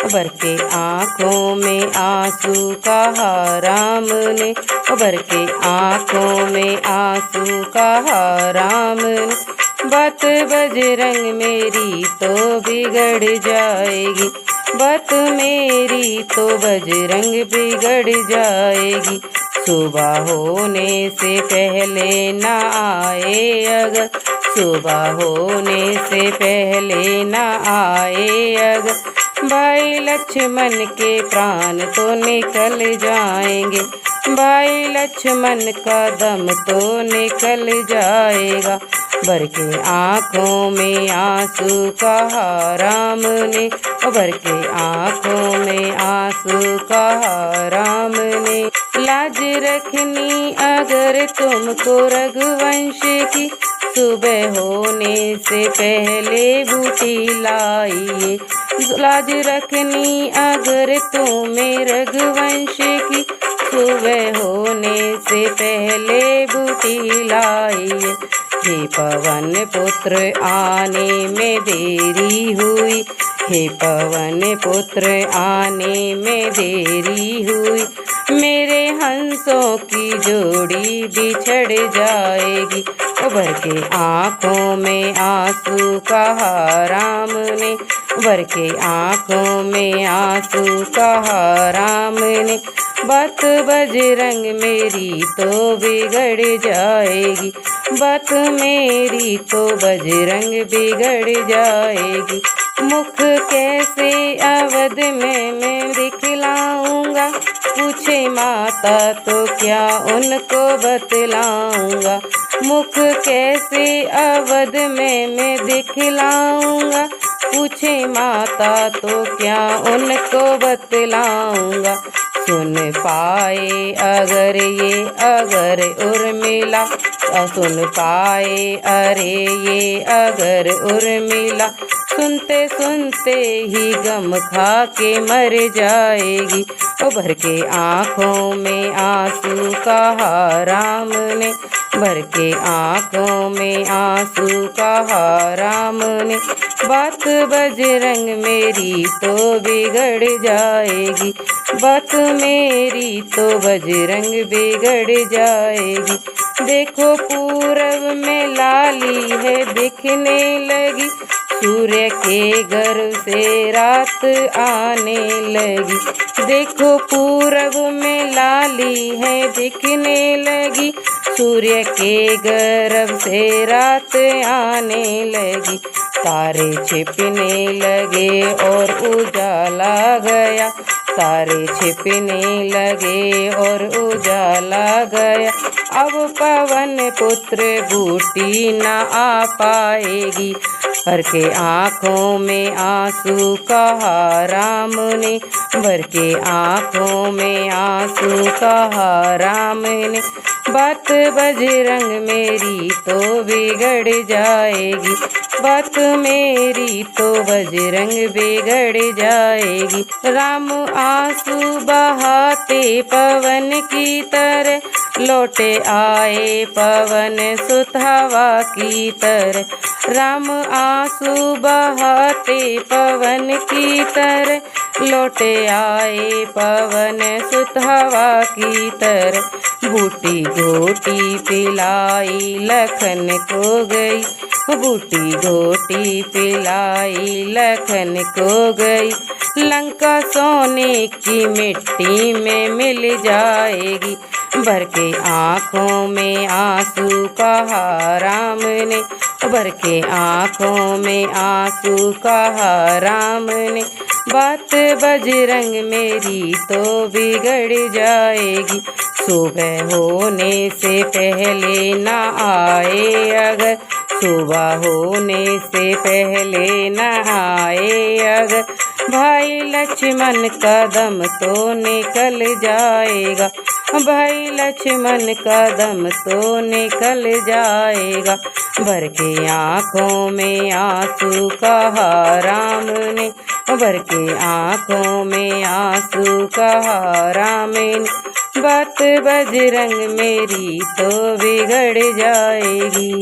भर के आँखों में आंसू कहा राम ने, भर के आँखों में आंसू कहा राम ने। बात बजरंग मेरी तो बिगड़ जाएगी, बात मेरी तो बजरंग बिगड़ जाएगी। सुबह होने से पहले न आए अगर, सुबह होने से पहले न आए अगर, भाई लक्ष्मण के प्राण तो निकल जाएंगे, भाई लक्ष्मण का दम तो निकल जाएगा। भर के आँखों में आंसू कहा राम ने, भर के आँखों में आंसू कहा राम ने। लाज रखनी अगर तुमको रघुवंश की, सुबह होने से पहले बूटी लाइए। लाज रखनी अगर तुम्हें रघुवंश की, सुबह होने से पहले बूटी लाइए। हे पवन पुत्र आने में देरी हुई, हे पवन पुत्र आने में देरी हुई, मेरे हंसों की जोड़ी बिछड़ जाएगी। भर के आँखों में आंसू कहा राम ने, भर के आँखों में आंसू कहा राम ने। बात बजरंग मेरी तो बिगड़ जाएगी, बात मेरी तो बजरंग बिगड़ जाएगी। मुख कैसे अवध में मैं दिखलाऊंगा, पूछे माता तो क्या उनको बतलाऊंगा। मुख कैसे अवध में मैं दिखलाऊंगा, पूछे माता तो क्या उनको बतलाऊंगा। सुन पाए अगर ये अगर उर्मिला, सुन पाए अरे ये अगर उर्मिला, सुनते सुनते ही गम खा के मर जाएगी। भर के आँखों में आंसू कहा राम ने, भर के आँखों में आंसू कहा राम ने। बात बजरंग मेरी तो बिगड़ जाएगी, बात मेरी तो बजरंग बिगड़ जाएगी। देखो पूरब में लाली है दिखने लगी, सूर्य के गर्भ से रात आने लगी। देखो पूरब में लाली है दिखने लगी, सूर्य के गर्भ से रात आने लगी। तारे छिपने लगे और उजाला गया, तारे छिपने लगे और उजाला गया। अब पवन पुत्र बूटी न आ पाएगी। भर के आँखों में आंसू कहा राम ने, भर के आँखों में आंसू कहा राम ने। बात बजरंग मेरी तो बिगड़ जाएगी, बात मेरी तो बजरंग बिगड़ जाएगी। राम आंसू बहाते पवन की तरह, लौटे आए पवन सुत हवा की तरह। राम आंसू बहाते पवन की तरह, लौटे आए पवन सुत हवा की तरह। बूटी घोटी पिलाई लखन को गई, बूटी घोटी पिलाई लखन को गई। लंका सोने की मिट्टी में मिल जाएगी। भर के आँखों में आंसू कहा राम ने, भर के आँखों में आंसू कहा राम ने। बात बजरंग मेरी तो बिगड़ जाएगी, सुबह होने से पहले न आए अगर, सुबह होने से पहले न आए अगर, भाई लक्ष्मण का दम तो निकल जाएगा, भाई लक्ष्मण का दम तो निकल जाएगा। भर के आँखों में आंसू कहा राम ने, भर के आँखों में आंसू कहा राम ने। बात बजरंग मेरी तो बिगड़ जाएगी।